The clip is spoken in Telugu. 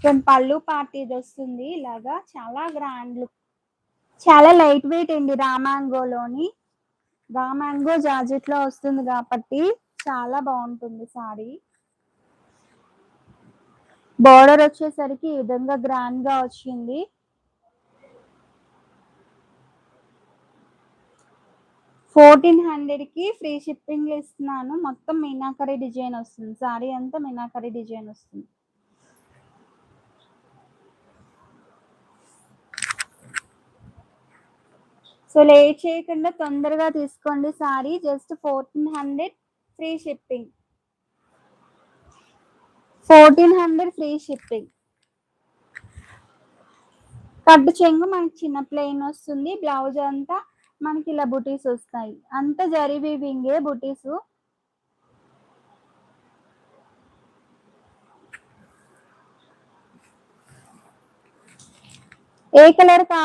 దాని పళ్ళు పార్ట్ ఇదొస్తుంది ఇలాగా. చాలా గ్రాండ్ లుక్. చాలా లైట్ వెయిట్ అండి రామాంగోలోని. రామాంగో జార్జెట్‌లో వస్తుంది గాబట్టి చాలా బావుంటుంది సారీ. బోర్డర్ వచ్చేసరికి ఈ విధంగా గ్రాండ్‌గా వచ్చింది. 1400కి ఫ్రీ షిప్పింగ్ ఇస్తున్నాను. మొత్తం మీనాకరి డిజైన్ వస్తుంది. సారీ అంతా మీనాకరి డిజైన్ వస్తుంది. సో, లేట్ చేయకుండా తొందరగా తీసుకోండి sorry. Just 1400 free shipping. 1400 free shipping. కట్టు చెంగు మనకి చిన్న ప్లెయిన్ వస్తుంది. బ్లౌజ్ అంతా మనకి ఇలా బుటీస్ వస్తాయి. అంతా జరీ వీవింగే బుటీసు. ఏ కలర్ కావాలి?